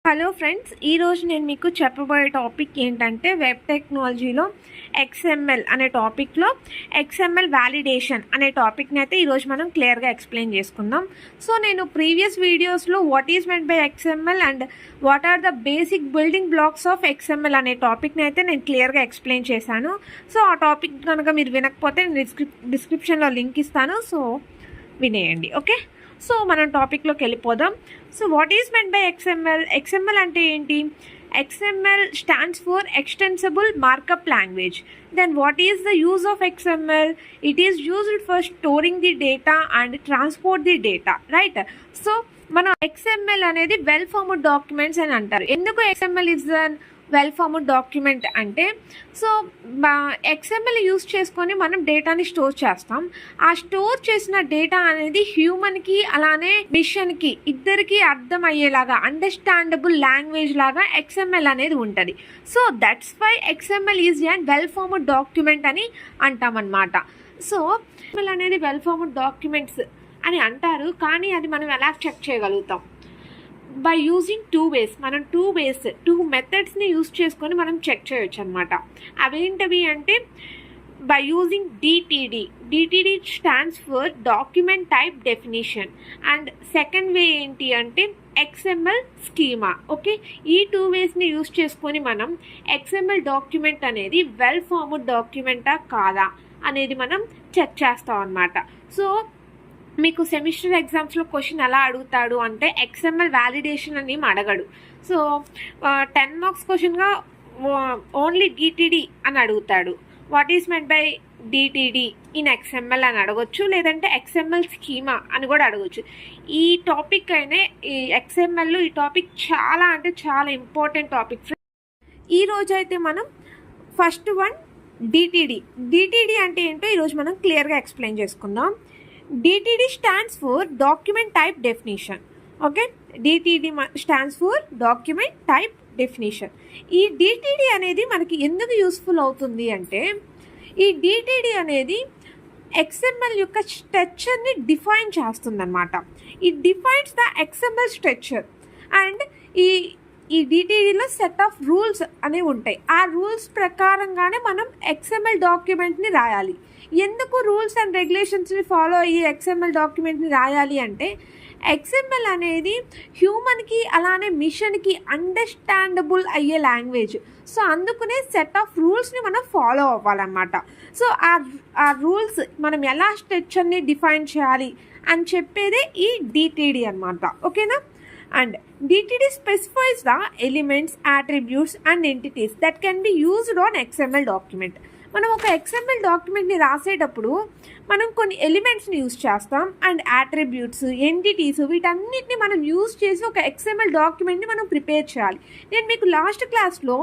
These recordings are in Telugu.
హలో ఫ్రెండ్స్, ఈరోజు నేను మీకు చెప్పబోయే టాపిక్ ఏంటంటే వెబ్ టెక్నాలజీలో XML అనే టాపిక్లో XML వ్యాలిడేషన్ అనే టాపిక్ని అయితే ఈరోజు మనం క్లియర్గా ఎక్స్ప్లెయిన్ చేసుకుందాం. సో నేను ప్రీవియస్ వీడియోస్లో what is meant by XML and what are the basic building blocks of XML అనే టాపిక్ని అయితే నేను క్లియర్గా ఎక్స్ప్లెయిన్ చేశాను. సో ఆ టాపిక్ కనుక మీరు వినకపోతే నేను డిస్క్రిప్షన్లో లింక్ ఇస్తాను, సో వినేయండి. ఓకే, సో మనం టాపిక్లోకి వెళ్ళిపోదాం. So what is meant by XML అంటే ఏంటి? XML stands for extensible markup language. Then what is the use of XML? It is used for storing the data and transport the data, right? So మన XML అనేది వెల్ ఫార్మ్డ్ డాక్యుమెంట్స్ అని అంటారు. ఎందుకు XML is an well formed document అంటే, సో XML యూజ్ చేసుకొని మనం డేటాని స్టోర్ చేస్తాం. ఆ స్టోర్ చేసిన డేటా అనేది హ్యూమన్కి అలానే మిషన్కి ఇద్దరికి అర్థమయ్యేలాగా అండర్స్టాండబుల్ లాంగ్వేజ్ లాగా XML అనేది ఉంటుంది. So that's why XML is and well formed document అని అంటామన్నమాట. సో XML అనేది వెల్ ఫార్మ్డ్ డాక్యుమెంట్స్ అని అంటారు, కానీ అది మనం ఎలా చెక్ చేయగలుగుతాం? బై యూజింగ్ టూ మెథడ్స్ని యూజ్ చేసుకొని మనం చెక్ చేయొచ్చు అనమాట. అవేంటవి అంటే by using DTD stands for document type definition, and second way ఏంటి అంటే XML స్కీమా. ఓకే, ఈ టూ వేస్ని యూజ్ చేసుకొని మనం XML డాక్యుమెంట్ అనేది వెల్ ఫార్మ్డ్ డాక్యుమెంటా కాదా అనేది మనం చెక్ చేస్తాం అనమాట. సో మీకు సెమిస్టర్ ఎగ్జామ్స్లో క్వశ్చన్ ఎలా అడుగుతాడు అంటే XML వ్యాలిడేషన్ అని అడగడు. సో 10 మార్క్స్ క్వశ్చన్గా ఓన్లీ డిటిడి అని అడుగుతాడు. What is meant by DTD in XML అని అడగొచ్చు, లేదంటే XML స్కీమా అని కూడా అడగొచ్చు. ఈ టాపిక్ అయినా ఈ XML ఈ టాపిక్ చాలా అంటే చాలా ఇంపార్టెంట్ టాపిక్. ఈ రోజు అయితే మనం ఫస్ట్ వన్ డిటిడి అంటే ఏంటో ఈరోజు మనం క్లియర్గా ఎక్స్ప్లెయిన్ చేసుకుందాం. DTD stands for document type definition. Okay, DTD stands for document type definition. ఈ DTD అనేది మనకి ఎందుకు యూస్ఫుల్ అవుతుంది అంటే, ఈ DTD అనేది XML యొక్క స్ట్రక్చర్ని డిఫైన్ చేస్తుందన్నమాట. It defines the XML structure and ఈ DTDలో సెట్ ఆఫ్ రూల్స్ అనేవి ఉంటాయి. ఆ రూల్స్ ప్రకారంగానే మనం XML డాక్యుమెంట్ని రాయాలి. ఎందుకు రూల్స్ అండ్ రెగ్యులేషన్స్ని ఫాలో అయ్యి XML డాక్యుమెంట్ని రాయాలి అంటే, XML అనేది హ్యూమన్కి అలానే మిషన్కి అండర్స్టాండబుల్ అయ్యే లాంగ్వేజ్. సో అందుకనే సెట్ ఆఫ్ రూల్స్ని మనం ఫాలో అవ్వాలన్నమాట. సో ఆ రూల్స్ మనం ఎలా స్ట్రక్చర్ని డిఫైన్ చేయాలి అని చెప్పేదే ఈ DTD అనమాట. ఓకేనా? And DTD specifies the elements, attributes and entities that can be used on XML document. మనం ఒక XML డాక్యుమెంట్ని రాసేటప్పుడు మనం కొన్ని ఎలిమెంట్స్ని యూజ్ చేస్తాం, అండ్ యాట్రిబ్యూట్స్, ఎంటిటీస్, వీటన్నిటిని మనం యూజ్ చేసి ఒక XML డాక్యుమెంట్ని మనం ప్రిపేర్ చేయాలి. నేను మీకు లాస్ట్ క్లాస్లో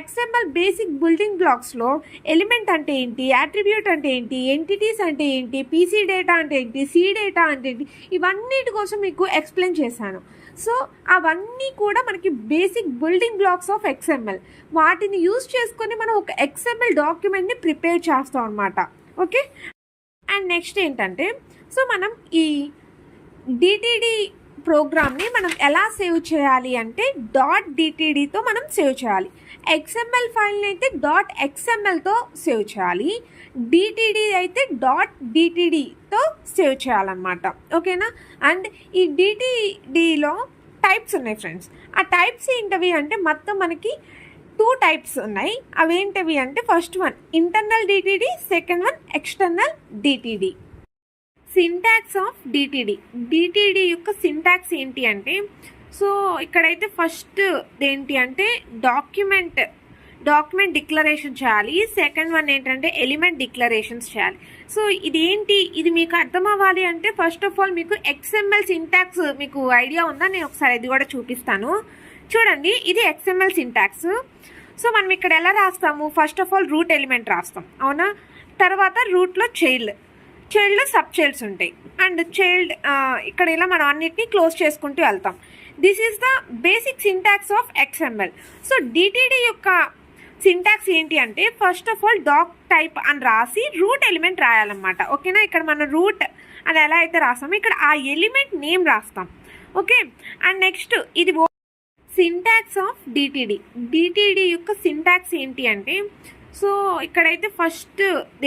XML బేసిక్ బిల్డింగ్ బ్లాక్స్లో ఎలిమెంట్ అంటే ఏంటి, యాట్రిబ్యూట్ అంటే ఏంటి, ఎంటిటీస్ అంటే ఏంటి, PC డేటా అంటే ఏంటి, C డేటా అంటే ఏంటి, ఇవన్నిటి కోసం మీకు ఎక్స్ప్లెయిన్ చేశాను. సో అవన్నీ కూడా మనకి basic building blocks of XML. వాటిని యూజ్ చేసుకొని మనం ఒక XML డాక్యుమెంట్ని ప్రిపేర్ చేస్తాం అనమాట. ఓకే, అండ్ నెక్స్ట్ ఏంటంటే, సో మనం ఈ DTD ప్రోగ్రామ్ని మనం ఎలా సేవ్ చేయాలి అంటే .dtdతో మనం సేవ్ చేయాలి. XML ఫైల్ని అయితే .xmlతో సేవ్ చేయాలి. DTD అయితే .dtdతో సేవ్ చేయాలన్నమాట. ఓకేనా? అండ్ ఈ DTDలో టైప్స్ ఉన్నాయి ఫ్రెండ్స్. ఆ టైప్స్ ఏంటవి అంటే మొత్తం మనకి 2 టైప్స్ ఉన్నాయి. అవేంటవి అంటే, first one internal DTD, second one external DTD. Syntax of DTD యొక్క సింటాక్స్ ఏంటి అంటే, సో ఇక్కడైతే ఫస్ట్ ఏంటి అంటే డాక్యుమెంట్ డిక్లరేషన్ చేయాలి. సెకండ్ వన్ ఏంటంటే ఎలిమెంట్ డిక్లరేషన్స్ చేయాలి. సో ఇది మీకు అర్థం అవ్వాలి అంటే, ఫస్ట్ ఆఫ్ ఆల్ మీకు XML సింటాక్స్ మీకు ఐడియా ఉందా? నేను ఒకసారి ఇది కూడా చూపిస్తాను. చూడండి, ఇది XML సింటాక్స్. సో మనం ఇక్కడ ఎలా రాస్తాము? First of all root element రాస్తాం, అవునా? తర్వాత రూట్లో చైల్డ్లో సబ్ చైల్డ్స్ ఉంటాయి, అండ్ చైల్డ్ ఇక్కడ ఇలా మనం అన్నిటినీ క్లోజ్ చేసుకుంటూ వెళ్తాం. This is the basic syntax of XML. So DTD యొక్క సింటాక్స్ ఏంటి అంటే, first of all doc type అని రాసి రూట్ ఎలిమెంట్ రాయాలన్నమాట. ఓకేనా? ఇక్కడ మనం రూట్ అని ఎలా అయితే రాస్తామో ఇక్కడ ఆ ఎలిమెంట్ నేమ్ రాస్తాం. ఓకే, అండ్ నెక్స్ట్ ఇది సింటాక్స్ ఆఫ్ డిటిడి. డిటిడి యొక్క సింటాక్స్ ఏంటి అంటే, సో ఇక్కడైతే ఫస్ట్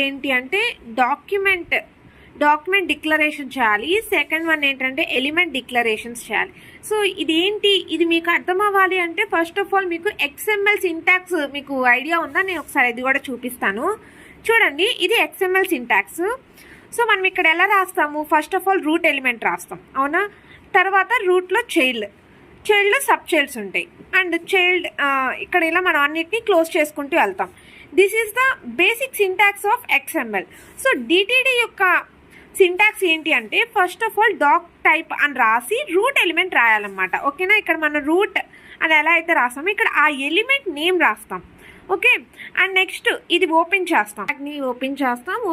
ఏంటి అంటే డాక్యుమెంట్ డిక్లరేషన్ చేయాలి. సెకండ్ వన్ ఏంటంటే ఎలిమెంట్ డిక్లరేషన్స్ చేయాలి. సో ఇదేంటి, ఇది మీకు అర్థం అవ్వాలి అంటే ఫస్ట్ ఆఫ్ ఆల్ మీకు XML సింటాక్స్ మీకు ఐడియా ఉందా? నేను ఒకసారి ఇది కూడా చూపిస్తాను. చూడండి, ఇది XML సింటాక్స్. సో మనం ఇక్కడ ఎలా రాస్తాము? First of all root element రాస్తాం, అవునా? తర్వాత రూట్లో చైల్డ్లో సబ్ చైల్డ్స్ ఉంటాయి. అండ్ చైల్డ్ ఇక్కడ ఇలా మనం అన్నిటినీ క్లోజ్ చేసుకుంటూ వెళ్తాం. This is the basic syntax of XML. So DTD యొక్క సింటాక్స్ ఏంటి అంటే first of all doc type అని రాసి రూట్ ఎలిమెంట్ రాయాలన్నమాట. ఓకేనా? ఇక్కడ మనం రూట్ అని ఎలా అయితే రాస్తామో ఇక్కడ ఆ ఎలిమెంట్ నేమ్ రాస్తాం. ఓకే, అండ్ నెక్స్ట్ ఇది ఓపెన్ చేస్తాం.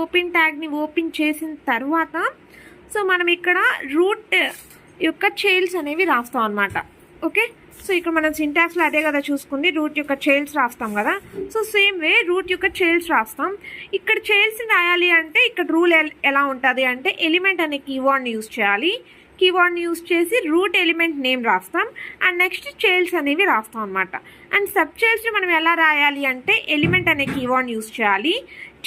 ఓపెన్ ట్యాగ్ని ఓపెన్ చేసిన తర్వాత సో మనం ఇక్కడ రూట్ యొక్క చైల్డ్స్ అనేవి రాస్తాం అనమాట. ఓకే, సో ఇక్కడ మనం సింటాక్స్లో అదే కదా చూసుకుంది, రూట్ యొక్క చైల్డ్స్ రాస్తాం కదా. సో సేమ్ వే రూట్ యొక్క చైల్డ్స్ రాస్తాం. ఇక్కడ చైల్డ్స్ని రాయాలి అంటే ఇక్కడ రూల్ ఎలా ఉంటుంది అంటే ఎలిమెంట్ అనే కీవర్డ్ని యూజ్ చేయాలి. కీవర్డ్ని యూజ్ చేసి రూట్ ఎలిమెంట్ నేమ్ రాస్తాం. అండ్ నెక్స్ట్ చైల్డ్స్ అనేవి రాస్తాం అనమాట. అండ్ సబ్ చైల్డ్స్ని మనం ఎలా రాయాలి అంటే ఎలిమెంట్ అనే కీవర్డ్ని యూజ్ చేయాలి,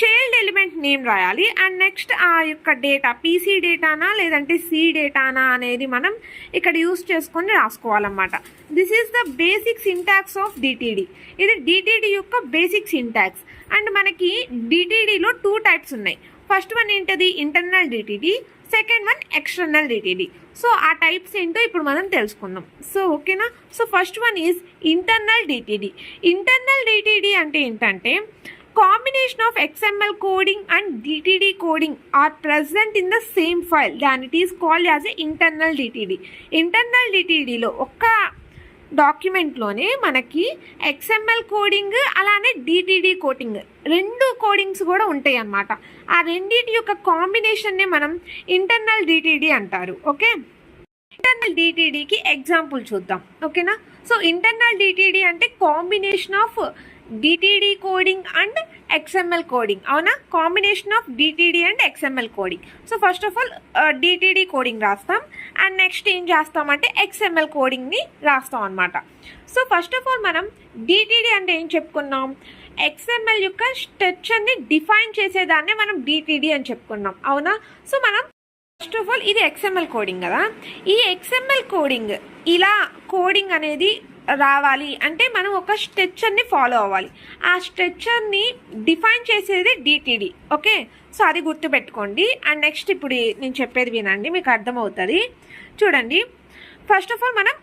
చైల్డ్ ఎలిమెంట్ నేమ్ రాయాలి. అండ్ నెక్స్ట్ ఆ యొక్క డేటా పీసీ డేటానా లేదంటే సి డేటానా అనేది మనం ఇక్కడ యూజ్ చేసుకొని రాసుకోవాలన్నమాట. This is the basic syntax of DTD. ఇది డిటిడి యొక్క బేసిక్ సింటాక్స్. అండ్ మనకి డిటిడిలో 2 టైప్స్ ఉన్నాయి. ఫస్ట్ వన్ ఏంటది? Internal DTD. Second one external DTD. So ఆ టైప్స్ ఏంటో ఇప్పుడు మనం తెలుసుకుందాం. సో ఓకేనా? So first one is internal DTD. Internal DTD అంటే ఏంటంటే combination of XML coding and DTD coding are present in the same file, then it is called as a internal DTD. Internal DTD లో ఒక్క డాక్యుమెంట్లోనే మనకి XML కోడింగ్ అలానే DTD కోడింగ్ 2 కోడింగ్స్ కూడా ఉంటాయి అన్నమాట. ఆ రెండింటి యొక్క కాంబినేషన్నే మనం ఇంటర్నల్ DTD అంటారు. ఓకే, ఇంటర్నల్ డిటిడికి ఎగ్జాంపుల్ చూద్దాం. ఓకేనా? సో ఇంటర్నల్ డిటిడి అంటే combination of DTD coding and XML coding, అవునా? Combination of DTD and XML coding. So first of all DTD coding రాస్తాం అండ్ నెక్స్ట్ ఏం చేస్తామంటే XML కోడింగ్ని రాస్తాం అనమాట. సో ఫస్ట్ ఆఫ్ ఆల్ మనం డిటిడి అంటే ఏం చెప్పుకున్నాం? XML యొక్క స్ట్రక్చర్ని డిఫైన్ చేసేదాన్నే మనం డిటిడి అని చెప్పుకున్నాం, అవునా? సో మనం ఫస్ట్ ఆఫ్ ఆల్ ఇది XML కోడింగ్ కదా. ఈ XML కోడింగ్ ఇలా కోడింగ్ అనేది రావాలి అంటే మనం ఒక స్ట్రక్చర్ని ఫాలో అవ్వాలి. ఆ స్ట్రక్చర్ని డిఫైన్ చేసేది డిటిడి. ఓకే, సో అది గుర్తుపెట్టుకోండి. అండ్ నెక్స్ట్ ఇప్పుడు నేను చెప్పేది వినండి, మీకు అర్థమవుతుంది. చూడండి, ఫస్ట్ ఆఫ్ ఆల్ మనం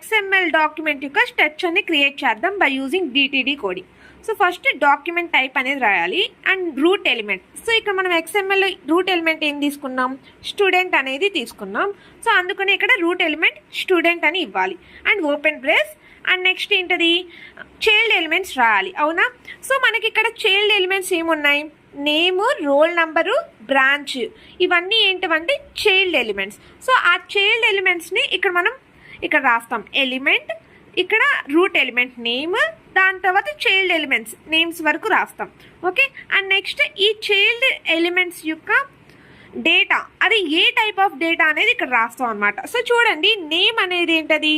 XML డాక్యుమెంట్ యొక్క స్ట్రక్చర్ని క్రియేట్ చేద్దాం by using DTD coding. So first document type అనేది రాయాలి అండ్ రూట్ ఎలిమెంట్. సో ఇక్కడ మనం XML రూట్ ఎలిమెంట్ ఏం తీసుకున్నాం? స్టూడెంట్ అనేది తీసుకున్నాం. సో అందుకని ఇక్కడ రూట్ ఎలిమెంట్ స్టూడెంట్ అని ఇవ్వాలి and open brace. And next ఏంటది? చైల్డ్ ఎలిమెంట్స్ రాయాలి, అవునా? సో మనకి ఇక్కడ చైల్డ్ ఎలిమెంట్స్ ఏమున్నాయి? నేము, రోల్ నంబరు, బ్రాంచ్, ఇవన్నీ ఏంటంటే చైల్డ్ ఎలిమెంట్స్. సో ఆ చైల్డ్ ఎలిమెంట్స్ని ఇక్కడ మనం ఇక్కడ రాస్తాం. ఎలిమెంట్, ఇక్కడ రూట్ ఎలిమెంట్ నేమ్, దాని తర్వాత చైల్డ్ ఎలిమెంట్స్ నేమ్స్ వరకు రాస్తాం. ఓకే, అండ్ నెక్స్ట్ ఈ చైల్డ్ ఎలిమెంట్స్ యొక్క డేటా, అది ఏ టైప్ ఆఫ్ డేటా అనేది ఇక్కడ రాస్తాం అనమాట. సో చూడండి, నేమ్ అనేది ఏంటది?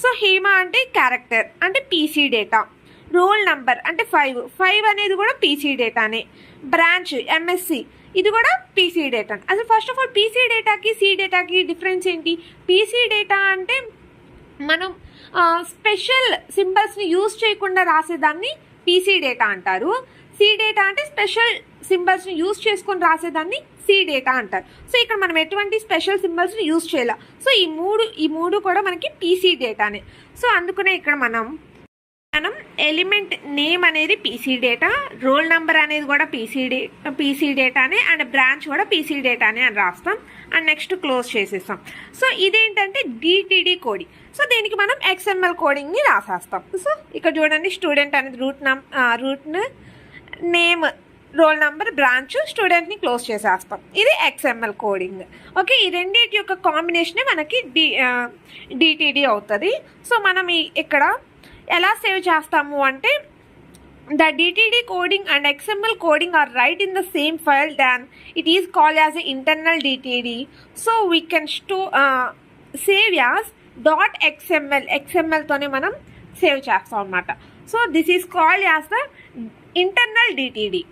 సో హేమ అంటే క్యారెక్టర్ అంటే పీసీ డేటా. రోల్ నంబర్ అంటే 5 అనేది కూడా పీసీ డేటానే. బ్రాంచ్ MSc ఇది కూడా పీసీ డేటా. అసలు ఫస్ట్ ఆఫ్ ఆల్ పీసీ డేటాకి సి డేటాకి డిఫరెన్స్ ఏంటి? పీసీ డేటా అంటే మనం స్పెషల్ సింబల్స్ని యూజ్ చేయకుండా రాసేదాన్ని పీసీ డేటా అంటారు. సి డేటా అంటే స్పెషల్ సింబల్స్ని యూజ్ చేసుకొని రాసేదాన్ని సి డేటా అంటారు. సో ఇక్కడ మనం ఎటువంటి స్పెషల్ సింబల్స్ని యూజ్ చేయాలి. సో ఈ మూడు కూడా మనకి పీసీ డేటానే. సో అందుకనే ఇక్కడ మనం ఎలిమెంట్ నేమ్ అనేది పీసీ డేటా, రోల్ నెంబర్ అనేది కూడా పీసీ డేటానే, అండ్ బ్రాంచ్ కూడా పీసీ డేటానే అని రాస్తాం. అండ్ నెక్స్ట్ క్లోజ్ చేసేస్తాం. సో ఇదేంటంటే డిటిడి కోడింగ్. సో దీనికి మనం XML కోడింగ్ని రాసేస్తాం. సో ఇక్కడ చూడండి, స్టూడెంట్ అనేది root name, roll number, branch, స్టూడెంట్ని క్లోజ్ చేసేస్తాం. ఇది XML కోడింగ్. ఓకే, ఈ రెండింటి యొక్క కాంబినేషనే మనకి డిటిడి అవుతుంది. సో మనం ఇక్కడ ఎలా సేవ్ చేస్తాము అంటే the DTD coding and XML coding are right in the same file, then it is called as an internal DTD. So we can save as XMLతోనే మనం సేవ్ చేస్తాం అనమాట. So this is called as the internal DTD.